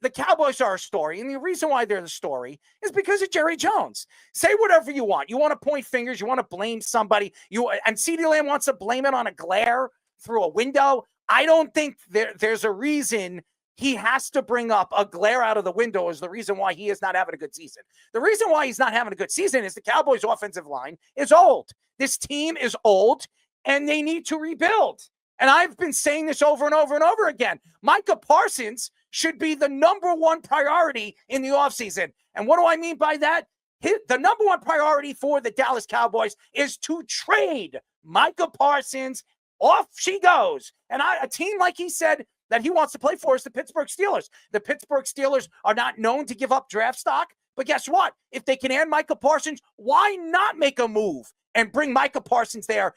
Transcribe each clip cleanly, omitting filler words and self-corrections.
the Cowboys are a story, and the reason why they're the story is because of Jerry Jones. Say whatever you want. You want to point fingers. You want to blame somebody. And CeeDee Lamb wants to blame it on a glare through a window. I don't think there's a reason he has to bring up a glare out of the window as the reason why he is not having a good season. The reason why he's not having a good season is the Cowboys' offensive line is old. This team is old, and they need to rebuild. And I've been saying this over and over and over again. Micah Parsons should be the number one priority in the offseason. And what do I mean by that? The number one priority for the Dallas Cowboys is to trade Micah Parsons. Off she goes. And a team, like he said, that he wants to play for is the Pittsburgh Steelers. The Pittsburgh Steelers are not known to give up draft stock. But guess what? If they can add Micah Parsons, why not make a move and bring Micah Parsons there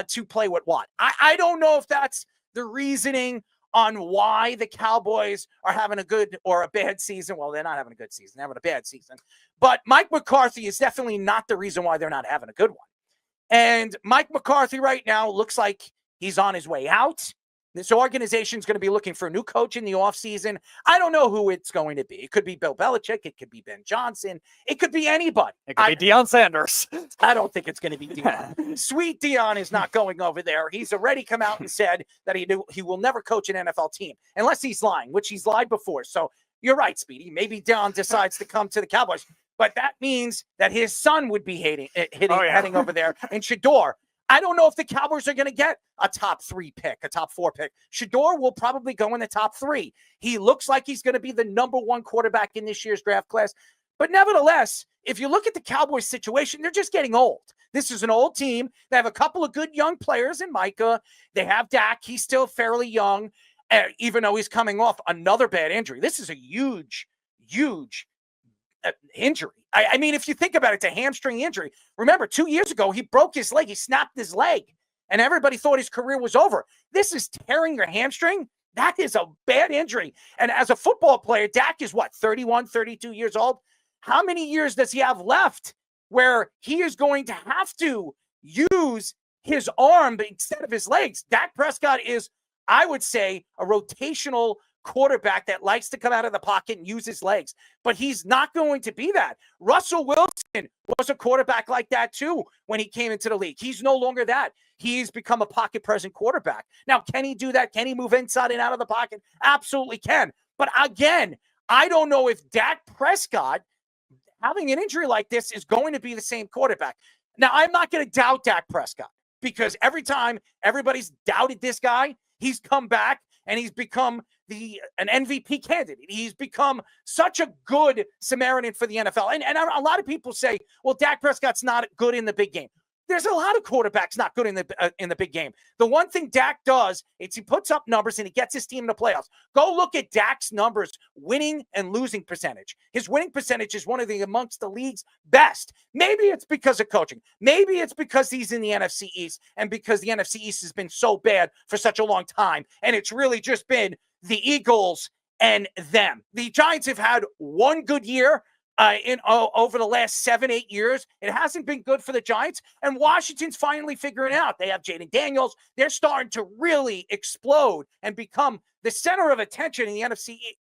to play with Watt? I don't know if that's the reasoning on why the Cowboys are having a good or a bad season. Well, they're not having a good season. They're having a bad season. But Mike McCarthy is definitely not the reason why they're not having a good one. And Mike McCarthy right now looks like he's on his way out. This organization is going to be looking for a new coach in the offseason. I don't know who it's going to be. It could be Bill Belichick. It could be Ben Johnson. It could be anybody. It could be Deion Sanders. I don't think it's going to be Deion. Sweet Deion is not going over there. He's already come out and said that he will never coach an NFL team unless he's lying, which he's lied before. So you're right, Speedy. Maybe Deion decides to come to the Cowboys. But that means that his son would be heading over there. And Shador, I don't know if the Cowboys are going to get a top 3 pick, a top 4 pick. Shador will probably go in the top 3. He looks like he's going to be the number 1 quarterback in this year's draft class. But nevertheless, if you look at the Cowboys situation, they're just getting old. This is an old team. They have a couple of good young players in Micah. They have Dak. He's still fairly young, even though he's coming off another bad injury. This is a huge injury. I mean, if you think about it, it's a hamstring injury. Remember, 2 years ago, he broke his leg. He snapped his leg, and everybody thought his career was over. This is tearing your hamstring. That is a bad injury. And as a football player, Dak is 31, 32 years old. How many years does he have left where he is going to have to use his arm instead of his legs? Dak Prescott is, I would say, a rotational quarterback that likes to come out of the pocket and use his legs, but he's not going to be that. Russell Wilson was a quarterback like that too when he came into the league. He's no longer that. He's become a pocket present quarterback. Now, can he do that? Can he move inside and out of the pocket? Absolutely can. But again, I don't know if Dak Prescott having an injury like this is going to be the same quarterback. Now, I'm not going to doubt Dak Prescott because every time everybody's doubted this guy, he's come back and he's become an MVP candidate. He's become such a good Samaritan for the NFL. And a lot of people say, well, Dak Prescott's not good in the big game. There's a lot of quarterbacks not good in the big game. The one thing Dak does is he puts up numbers and he gets his team in the playoffs. Go look at Dak's numbers, winning and losing percentage. His winning percentage is one of amongst the league's best. Maybe it's because of coaching. Maybe it's because he's in the NFC East and because the NFC East has been so bad for such a long time. And it's really just been the Eagles and them. The Giants have had one good year over the last 7-8 years. It hasn't been good for the Giants, and Washington's finally figuring it out. They have Jaden Daniels. They're starting to really explode and become the center of attention in the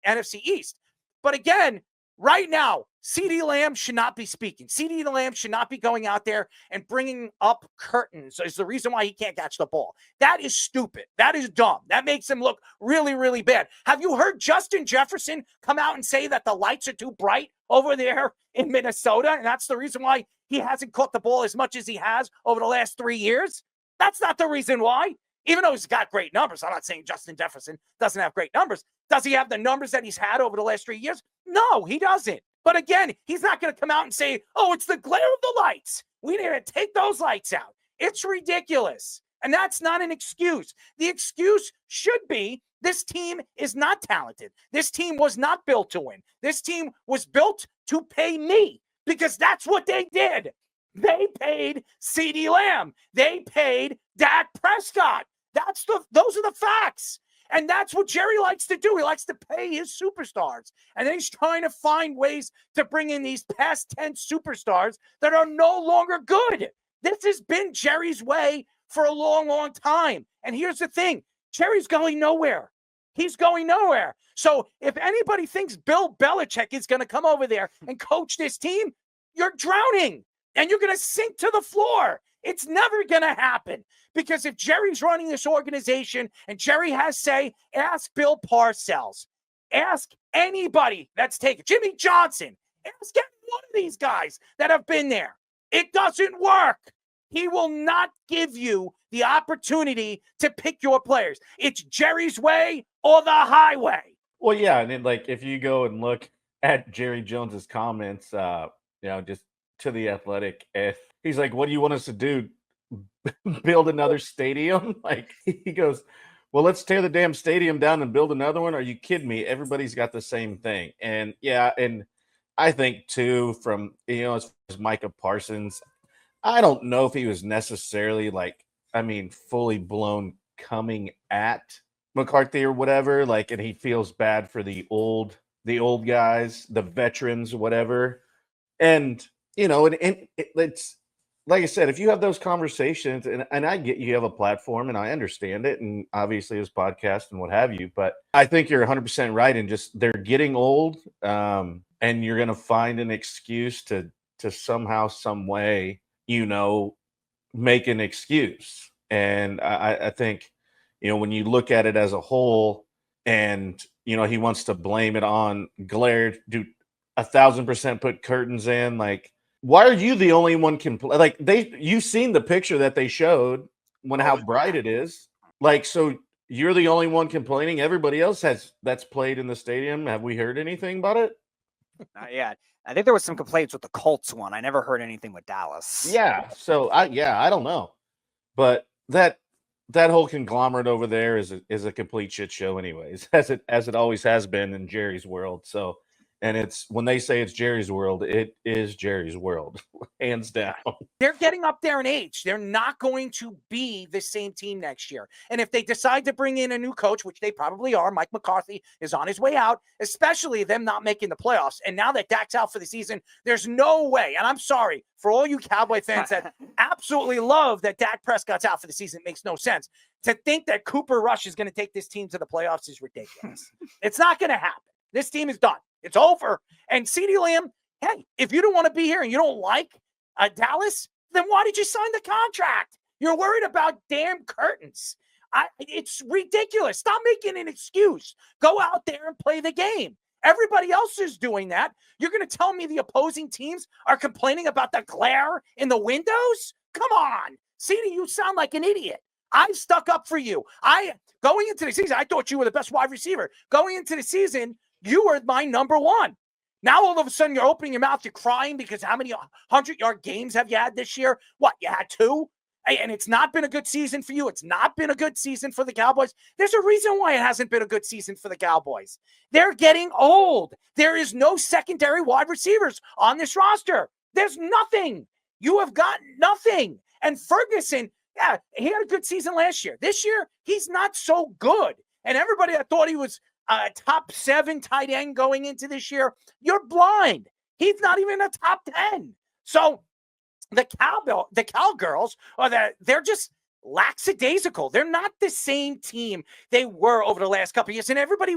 NFC East. But again, right now, CeeDee Lamb should not be speaking. CeeDee Lamb should not be going out there and bringing up curtains is the reason why he can't catch the ball. That is stupid. That is dumb. That makes him look really, really bad. Have you heard Justin Jefferson come out and say that the lights are too bright over there in Minnesota, and that's the reason why he hasn't caught the ball as much as he has over the last 3 years? That's not the reason why. Even though he's got great numbers. I'm not saying Justin Jefferson doesn't have great numbers. Does he have the numbers that he's had over the last 3 years? No, he doesn't. But again, he's not going to come out and say, oh, it's the glare of the lights. We need to take those lights out. It's ridiculous. And that's not an excuse. The excuse should be this team is not talented. This team was not built to win. This team was built to pay me because that's what they did. They paid CeeDee Lamb. They paid Dak Prescott. Those are the facts. And that's what Jerry likes to do. He likes to pay his superstars. And then he's trying to find ways to bring in these past tense superstars that are no longer good. This has been Jerry's way for a long, long time. And here's the thing. Jerry's going nowhere. He's going nowhere. So if anybody thinks Bill Belichick is going to come over there and coach this team, you're drowning and you're going to sink to the floor. It's never going to happen, because if Jerry's running this organization and Jerry has say, ask Bill Parcells, ask anybody that's taken, Jimmy Johnson, ask any one of these guys that have been there. It doesn't work. He will not give you the opportunity to pick your players. It's Jerry's way or the highway. Well, yeah, and then, like, if you go and look at Jerry Jones's comments, just to The Athletic, if he's like, "What do you want us to do? Build another stadium?" Like, he goes, "Well, let's tear the damn stadium down and build another one. Are you kidding me? Everybody's got the same thing." And yeah, and I think too, from as far as Micah Parsons, I don't know if he was necessarily fully blown coming at McCarthy or whatever, and he feels bad for the old guys, the veterans, whatever. And it's like I said, if you have those conversations, and I get you have a platform and I understand it, and obviously this podcast and what have you, but I think you're 100% right in just they're getting old, and you're going to find an excuse to somehow, some way, make an excuse. And I think, when you look at it as a whole, and, he wants to blame it on glare, do 1,000% put curtains in, why are you the only one you've seen the picture that they showed how bright it is. So you're the only one complaining. Everybody else that's played in the stadium. Have we heard anything about it? Not yet. I think there was some complaints with the Colts one. I never heard anything with Dallas. Yeah. So I don't know, but that whole conglomerate over there is a complete shit show, anyways, as it always has been in Jerry's world. So, and it's when they say it's Jerry's world, it is Jerry's world, hands down. They're getting up there in age. They're not going to be the same team next year. And if they decide to bring in a new coach, which they probably are, Mike McCarthy is on his way out, especially them not making the playoffs. And now that Dak's out for the season, there's no way. And I'm sorry for all you Cowboy fans that absolutely love that Dak Prescott's out for the season. It makes no sense. To think that Cooper Rush is going to take this team to the playoffs is ridiculous. It's not going to happen. This team is done. It's over. And CeeDee Lamb, hey, if you don't want to be here and you don't like Dallas, then why did you sign the contract? You're worried about damn curtains. It's ridiculous. Stop making an excuse. Go out there and play the game. Everybody else is doing that. You're going to tell me the opposing teams are complaining about the glare in the windows? Come on. CeeDee, you sound like an idiot. I've stuck up for you. Going into the season, I thought you were the best wide receiver. Going into the season, you were my number one. Now, all of a sudden, you're opening your mouth, you're crying because how many 100-yard games have you had this year? What, you had 2? And it's not been a good season for you. It's not been a good season for the Cowboys. There's a reason why it hasn't been a good season for the Cowboys. They're getting old. There is no secondary wide receivers on this roster. There's nothing. You have got nothing. And Ferguson, yeah, he had a good season last year. This year, he's not so good. And everybody that thought he was a top 7 tight end going into this year, you're blind. He's not even a top 10. So the Cowgirls they're just lackadaisical. They're not the same team they were over the last couple of years. And everybody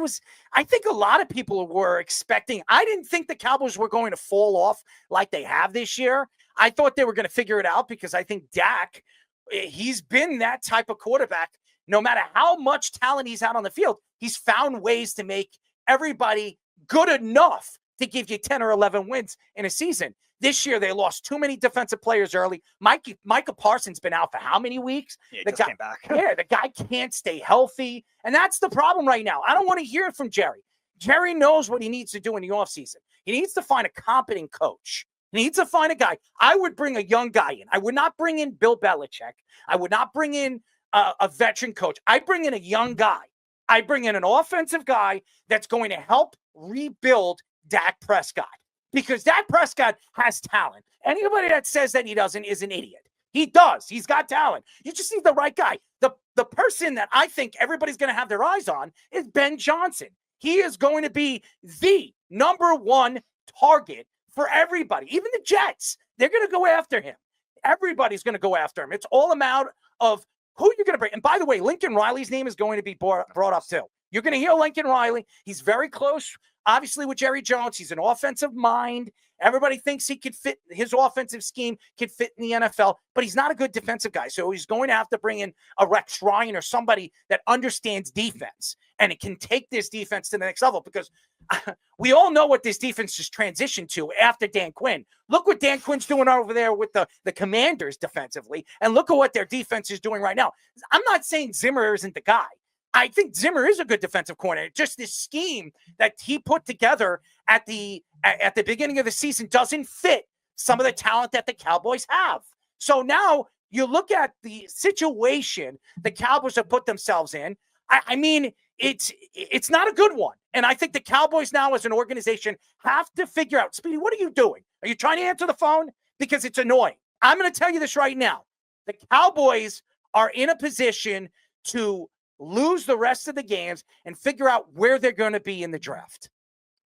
I think a lot of people were expecting. I didn't think the Cowboys were going to fall off like they have this year. I thought they were going to figure it out because I think Dak, he's been that type of quarterback. No matter how much talent he's out on the field, he's found ways to make everybody good enough to give you 10 or 11 wins in a season. This year, they lost too many defensive players early. Micah Parsons been out for how many weeks? Yeah, he just came back. Yeah, the guy can't stay healthy. And that's the problem right now. I don't want to hear it from Jerry. Jerry knows what he needs to do in the offseason. He needs to find a competent coach. He needs to find a guy. I would bring a young guy in. I would not bring in Bill Belichick. I would not bring in a veteran coach. I bring in a young guy. I bring in an offensive guy that's going to help rebuild Dak Prescott, because Dak Prescott has talent. Anybody that says that he doesn't is an idiot. He does. He's got talent. You just need the right guy. The person that I think everybody's going to have their eyes on is Ben Johnson. He is going to be the number one target for everybody. Even the Jets, they're going to go after him. Everybody's going to go after him. It's all a matter of who you're going to bring. And by the way, Lincoln Riley's name is going to be brought up too. You're going to hear Lincoln Riley. He's very close, obviously, with Jerry Jones. He's an offensive mind. Everybody thinks he could fit, his offensive scheme could fit in the NFL, but he's not a good defensive guy. So he's going to have to bring in a Rex Ryan or somebody that understands defense, and it can take this defense to the next level, because we all know what this defense just transitioned to after Dan Quinn. Look what Dan Quinn's doing over there with the Commanders defensively, and look at what their defense is doing right now. I'm not saying Zimmer isn't the guy. I think Zimmer is a good defensive coordinator. Just this scheme that he put together at the beginning of the season doesn't fit some of the talent that the Cowboys have. So now you look at the situation the Cowboys have put themselves in. I mean, it's not a good one. And I think the Cowboys now as an organization have to figure out, Speedy, what are you doing? Are you trying to answer the phone? Because it's annoying. I'm going to tell you this right now. The Cowboys are in a position to lose the rest of the games and figure out where they're going to be in the draft.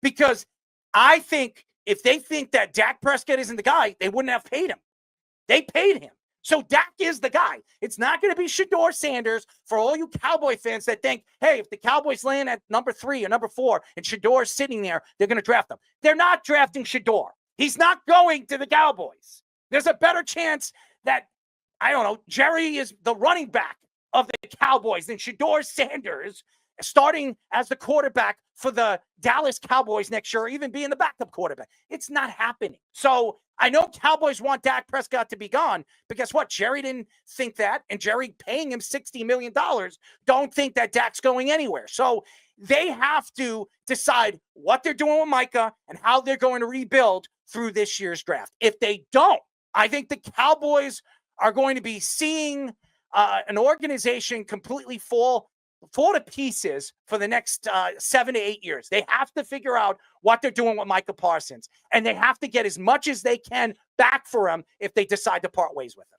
Because I think if they think that Dak Prescott isn't the guy, they wouldn't have paid him. They paid him. So Dak is the guy. It's not going to be Shedeur Sanders for all you Cowboy fans that think, hey, if the Cowboys land at number 3 or number 4 and Shedeur's sitting there, they're going to draft him. They're not drafting Shedeur. He's not going to the Cowboys. There's a better chance that, I don't know, Jerry is the running back of the Cowboys than Shedeur Sanders starting as the quarterback for the Dallas Cowboys next year, or even being the backup quarterback. It's not happening. So I know Cowboys want Dak Prescott to be gone, but guess what? Jerry didn't think that, and Jerry paying him $60 million don't think that Dak's going anywhere. So they have to decide what they're doing with Micah and how they're going to rebuild through this year's draft. If they don't, I think the Cowboys are going to be seeing an organization completely fall to pieces for the next 7 to 8 years. They have to figure out what they're doing with Micah Parsons, and they have to get as much as they can back for him if they decide to part ways with him.